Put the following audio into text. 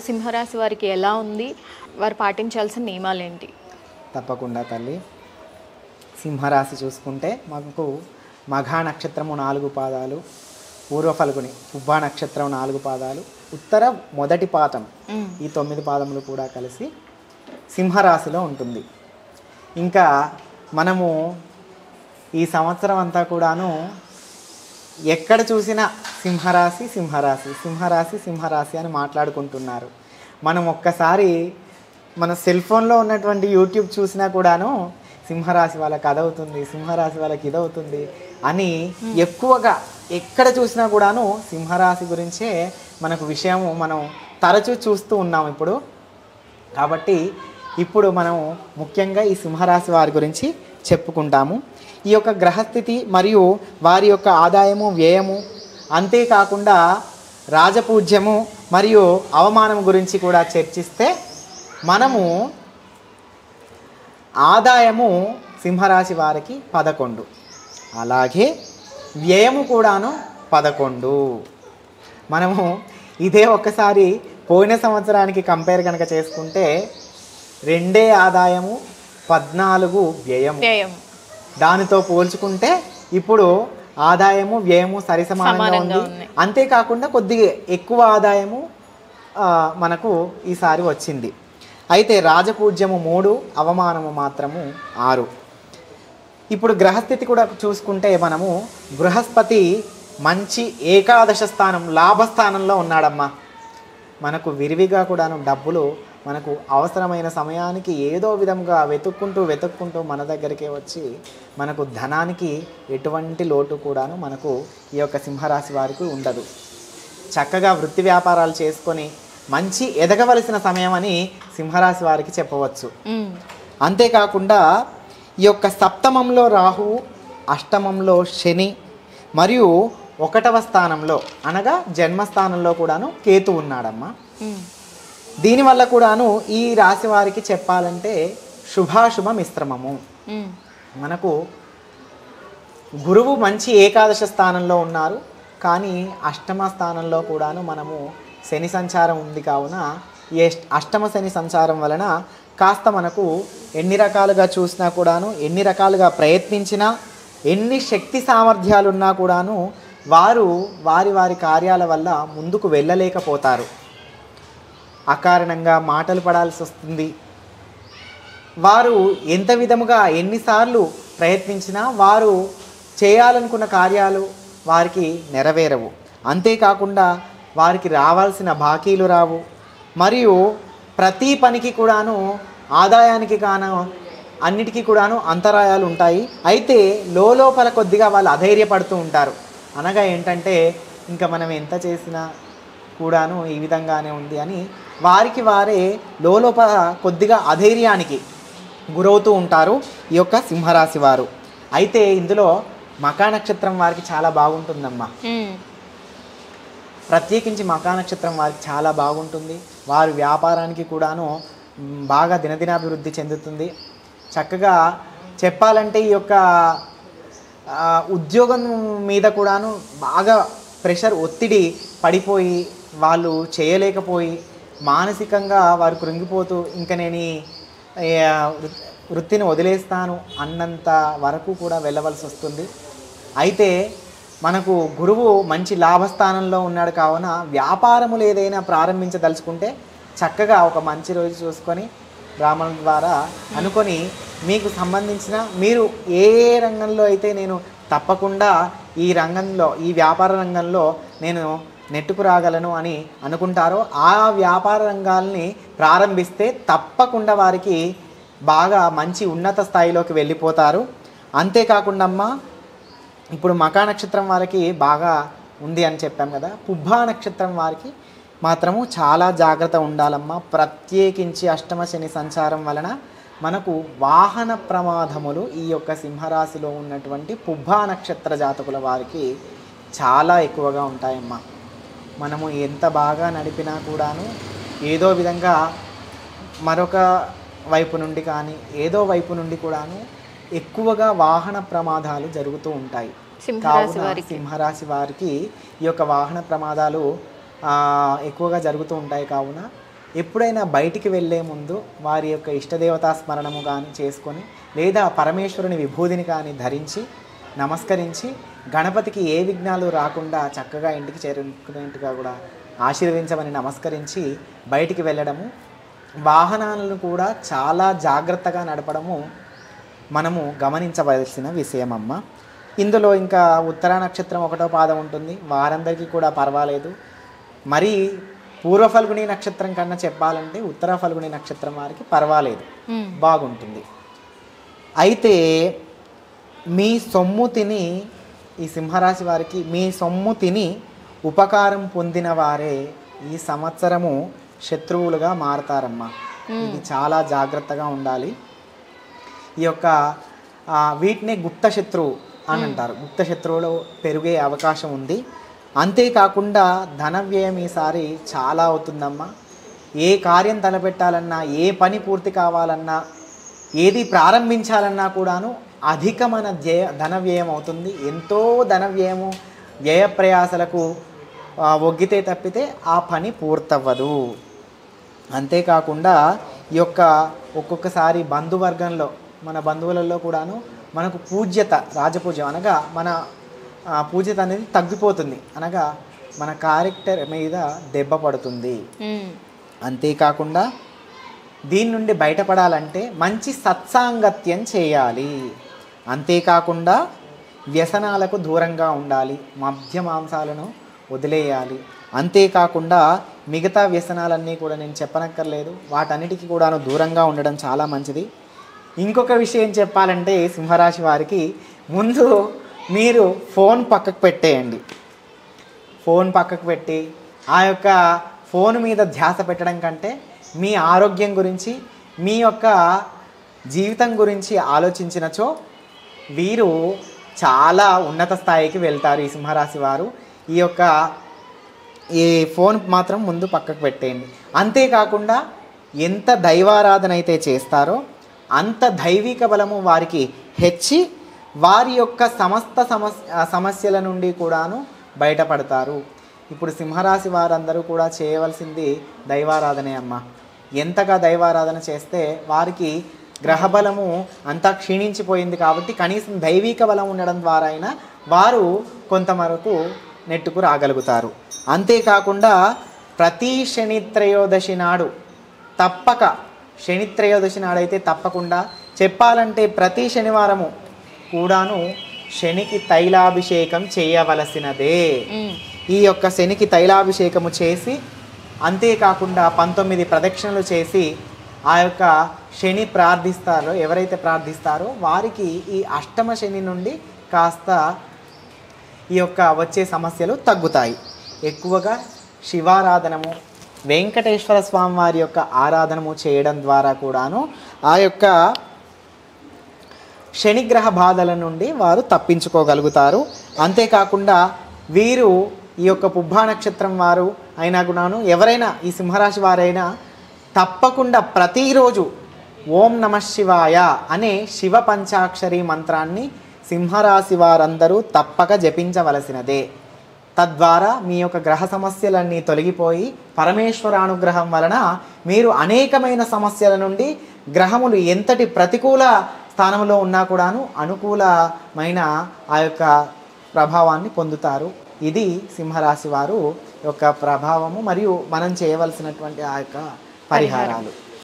సింహరాశి వారికి ఎలా ఉంది? వారు పాటించాల్సిన నియమాలేంటి? తప్పకుండా తల్లి. సింహరాశి చూసుకుంటే మనకు మఘా నక్షత్రము 4 పాదాలు, పూర్వ ఫల్గుని పుబ్బా నక్షత్రం 4 పాదాలు, ఉత్తర మొదటి పాదం ఈ 9 పాదములు కూడా కలిసి సింహరాశిలో ఉంటుంది. ఇంకా మనము ఈ సంవత్సరం అంతా కూడాను ఎక్కడ చూసినా సింహరాశి సింహరాశి సింహరాశి సింహరాశి అని మాట్లాడుకుంటున్నారు. మనం ఒక్కసారి మన సెల్ ఫోన్లో ఉన్నటువంటి యూట్యూబ్ చూసినా కూడాను సింహరాశి వాళ్ళకి అదవుతుంది, సింహరాశి వాళ్ళకి ఇదవుతుంది అని ఎక్కువగా ఎక్కడ చూసినా కూడాను సింహరాశి గురించే మనకు విషయము మనం తరచూ చూస్తూ ఉన్నాం ఇప్పుడు. కాబట్టి ఇప్పుడు మనం ముఖ్యంగా ఈ సింహరాశి వారి గురించి చెప్పుకుంటాము. ఈ యొక్క గ్రహస్థితి మరియు వారి యొక్క ఆదాయము, వ్యయము, అంతేకాకుండా రాజపూజ్యము మరియు అవమానం గురించి కూడా చర్చిస్తే మనము ఆదాయము సింహరాశి వారికి 11, అలాగే వ్యయము కూడాను 11. మనము ఇదే ఒక్కసారి పోయిన సంవత్సరానికి కంపేర్ కనుక చేసుకుంటే 2 ఆదాయము 14 వ్యయము. దానితో పోల్చుకుంటే ఇప్పుడు ఆదాయము వ్యయము సరిసమానంగా ఉంది. అంతేకాకుండా కొద్దిగా ఎక్కువ ఆదాయము మనకు ఈసారి వచ్చింది. అయితే రాజపూజ్యము 3, అవమానము మాత్రము 6. ఇప్పుడు గ్రహస్థితి కూడా చూసుకుంటే మనము బృహస్పతి మంచి ఏకాదశ స్థానం, లాభస్థానంలో ఉన్నాడమ్మా. మనకు విరివిగా కూడాను డబ్బులు మనకు అవసరమైన సమయానికి ఏదో విధంగా వెతుక్కుంటూ మన దగ్గరికే వచ్చి మనకు ధనానికి ఎటువంటి లోటు కూడాను మనకు ఈ యొక్క సింహరాశి వారికి ఉండదు. చక్కగా వృత్తి వ్యాపారాలు చేసుకొని మంచి ఎదగవలసిన సమయం అని సింహరాశి వారికి చెప్పవచ్చు. అంతేకాకుండా ఈ యొక్క సప్తమంలో రాహువు, అష్టమంలో శని మరియు 1వ స్థానంలో అనగా జన్మస్థానంలో కూడాను కేతు ఉన్నాడమ్మా. దీనివల్ల కూడాను ఈ రాశి వారికి చెప్పాలంటే శుభాశుభ మిశ్రమము. మనకు గురువు మంచి ఏకాదశ స్థానంలో ఉన్నారు, కానీ అష్టమ స్థానంలో కూడాను మనము శని సంచారం ఉంది. కావున ఈ అష్టమ శని సంచారం వలన కాస్త మనకు ఎన్ని రకాలుగా చూసినా కూడాను, ఎన్ని రకాలుగా ప్రయత్నించినా, ఎన్ని శక్తి సామర్థ్యాలున్నా కూడాను వారు వారి కార్యాల వల్ల ముందుకు వెళ్ళలేకపోతారు. అకారణంగా మాటలు పడాల్సి వస్తుంది. వారు ఎంత విధముగా ఎన్నిసార్లు ప్రయత్నించినా వారు చేయాలనుకున్న కార్యాలు వారికి నెరవేరవు. అంతేకాకుండా వారికి రావాల్సిన బాకీలు రావు. మరియు ప్రతి పనికి కూడాను ఆదాయానికి కాను అన్నిటికీ కూడాను అంతరాయాలు ఉంటాయి. అయితే లోపల కొద్దిగా వాళ్ళు అధైర్యపడుతూ ఉంటారు. అనగా ఏంటంటే ఇంకా మనం ఎంత చేసినా కూడాను ఈ విధంగానే ఉంది అని వారికి వారే లోపల కొద్దిగా అధైర్యానికి గురవుతూ ఉంటారు ఈ యొక్క సింహరాశి వారు. అయితే ఇందులో మకా నక్షత్రం వారికి చాలా బాగుంటుందమ్మా. ప్రత్యేకించి మకా నక్షత్రం వారికి చాలా బాగుంటుంది. వారి వ్యాపారానికి కూడాను బాగా దినదినాభివృద్ధి చెందుతుంది. చక్కగా చెప్పాలంటే ఈ యొక్క ఉద్యోగం మీద కూడాను బాగా ప్రెషర్, ఒత్తిడి పడిపోయి వాళ్ళు చేయలేకపోయి మానసికంగా వారు కృంగిపోతూ ఇంకా నేను వృత్తిని వదిలేస్తాను అన్నంత వరకు కూడా వెళ్ళవలసి వస్తుంది. అయితే మనకు గురువు మంచి లాభస్థానంలో ఉన్నాడు. కావున వ్యాపారములు ఏదైనా ప్రారంభించదలుచుకుంటే చక్కగా ఒక మంచి రోజు చూసుకొని బ్రాహ్మణుల ద్వారా అనుకొని మీకు సంబంధించిన మీరు ఏ రంగంలో అయితే నేను తప్పకుండా ఈ రంగంలో, ఈ వ్యాపార రంగంలో నేను నెట్టుకు రాగలను అని అనుకుంటారో ఆ వ్యాపార రంగాల్ని ప్రారంభిస్తే తప్పకుండా వారికి బాగా మంచి ఉన్నత స్థాయిలోకి వెళ్ళిపోతారు. అంతేకాకుండా అమ్మ, ఇప్పుడు మకా నక్షత్రం వారికి బాగా ఉంది అని చెప్పాం కదా, పుబ్బా నక్షత్రం వారికి మాత్రము చాలా జాగ్రత్త ఉండాలమ్మా. ప్రత్యేకించి అష్టమ శని సంచారం వలన మనకు వాహన ప్రమాదములు ఈ యొక్క సింహరాశిలో ఉన్నటువంటి పుబ్బా నక్షత్ర జాతకుల వారికి చాలా ఎక్కువగా ఉంటాయమ్మా. మనము ఎంత బాగా నడిపినా కూడాను ఏదో విధంగా మరొక వైపు నుండి కానీ ఏదో వైపు నుండి కూడాను ఎక్కువగా వాహన ప్రమాదాలు జరుగుతూ ఉంటాయి. సింహరాశి వారికి ఈ యొక్క వాహన ప్రమాదాలు ఎక్కువగా జరుగుతూ ఉంటాయి. కావున ఎప్పుడైనా బయటికి వెళ్ళే ముందు వారి యొక్క ఇష్టదేవతా స్మరణము కానీ చేసుకొని లేదా పరమేశ్వరుని విభూదిని కానీ ధరించి నమస్కరించి గణపతికి ఏ విఘ్నాలు రాకుండా చక్కగా ఇంటికి చేరుకునేట్టుగా కూడా ఆశీర్వదించమని నమస్కరించి బయటికి వెళ్ళడము, వాహనాలను కూడా చాలా జాగ్రత్తగా నడపడము మనము గమనించవలసిన విషయం అమ్మ. ఇందులో ఇంకా ఉత్తరా నక్షత్రం 1వ పాదం ఉంటుంది, వారందరికీ కూడా పర్వాలేదు. మరి పూర్వ ఫల్గుని నక్షత్రం కన్నా చెప్పాలంటే ఉత్తర ఫల్గుని నక్షత్రం వారికి పర్వాలేదు, బాగుంటుంది. అయితే మీ సొమ్ము తిని, ఈ సింహరాశి వారికి మీ సొమ్ము తిని ఉపకారం పొందిన వారే ఈ సంవత్సరము శత్రువులుగా మారతారమ్మా. ఇది చాలా జాగ్రత్తగా ఉండాలి. ఈ యొక్క వీటినే గుప్త శత్రువు అని అంటారు. గుప్త శత్రువులు పెరిగే అవకాశం ఉంది. అంతేకాకుండా ధన వ్యయం ఈసారి చాలా అవుతుందమ్మా. ఏ కార్యం తలపెట్టాలన్నా, ఏ పని పూర్తి కావాలన్నా, ఏది ప్రారంభించాలన్నా కూడాను అధికమైన ధన వ్యయం అవుతుంది. ఎంతో ధన వ్యయము, వ్యయ ప్రయాసలకు ఒగ్గితే తప్పితే ఆ పని పూర్తవ్వదు. అంతేకాకుండా ఈ యొక్క ఒక్కొక్కసారి బంధువర్గంలో, మన బంధువులలో కూడాను మనకు పూజ్యత, రాజపూజ్యం అనగా మన పూజ్యత అనేది తగ్గిపోతుంది, అనగా మన క్యారెక్టర్ మీద దెబ్బ పడుతుంది. అంతేకాకుండా దీని నుండి బయటపడాలంటే మంచి సత్సాంగత్యం చేయాలి. అంతేకాకుండా వ్యసనాలకు దూరంగా ఉండాలి, మద్య మాంసాలను వదిలేయాలి. అంతేకాకుండా మిగతా వ్యసనాలన్నీ కూడా నేను చెప్పనక్కర్లేదు, వాటన్నిటికీ కూడాను దూరంగా ఉండడం చాలా మంచిది. ఇంకొక విషయం చెప్పాలంటే సింహరాశి వారికి, ముందు మీరు ఫోన్ పక్కకు పెట్టేయండి. ఫోన్ పక్కకు పెట్టి ఆ యొక్క ఫోన్ మీద ధ్యాస పెట్టడం కంటే మీ ఆరోగ్యం గురించి, మీ యొక్క జీవితం గురించి ఆలోచించినచో వీరు చాలా ఉన్నత స్థాయికి వెళ్తారు. ఈ సింహరాశి వారు ఈ ఫోన్ మాత్రం ముందు పక్కకు పెట్టేయండి. అంతేకాకుండా ఎంత దైవారాధన అయితే చేస్తారో అంత దైవిక బలము వారికి హెచ్చి వారి యొక్క సమస్త సమస్యల నుండి కూడాను బయటపడతారు. ఇప్పుడు సింహరాశి వారందరూ కూడా చేయవలసింది దైవారాధనే అమ్మ. ఎంతగా దైవారాధన చేస్తే వారికి గ్రహబలము అంతా క్షీణించిపోయింది కాబట్టి కనీసం దైవిక బలం ఉండడం ద్వారా అయినా వారు కొంతవరకు నెట్టుకు రాగలుగుతారు. అంతేకాకుండా ప్రతి శని త్రయోదశి నాడు తప్పక, శని త్రయోదశి నాడైతే తప్పకుండా చెప్పాలంటే ప్రతి శనివారము కూడాను శనికి తైలాభిషేకం చేయవలసినదే. ఈ యొక్క శనికి తైలాభిషేకము చేసి, అంతేకాకుండా 19 ప్రదక్షిణలు చేసి ఆ యొక్క శని ప్రార్థిస్తారో, ఎవరైతే ప్రార్థిస్తారో వారికి ఈ అష్టమ శని నుండి కాస్త ఈ యొక్క వచ్చే సమస్యలు తగ్గుతాయి. ఎక్కువగా శివారాధనము, వెంకటేశ్వర స్వామి వారి యొక్క ఆరాధనము చేయడం ద్వారా కూడాను ఆ యొక్క శనిగ్రహ బాధల నుండి వారు తప్పించుకోగలుగుతారు. అంతేకాకుండా వీరు ఈ యొక్క పుబ్బా నక్షత్రం వారు అయినా కూడాను, ఎవరైనా ఈ సింహరాశి వారైనా తప్పకుండా ప్రతిరోజు ఓం నమః శివాయ అనే శివ పంచాక్షరి మంత్రాన్ని సింహరాశి వారందరూ తప్పక జపించవలసినదే. తద్వారా మీ యొక్క గ్రహ సమస్యలన్నీ తొలగిపోయి పరమేశ్వర అనుగ్రహం వలన మీరు అనేకమైన సమస్యల నుండి, గ్రహములు ఎంతటి ప్రతికూల స్థానంలో ఉన్నా కూడాను అనుకూలమైన ఆ యొక్క ప్రభావాన్ని పొందుతారు. ఇది సింహరాశి వారు యొక్క ప్రభావము మరియు మనం చేయవలసినటువంటి ఆ యొక్క పరిహారాలు.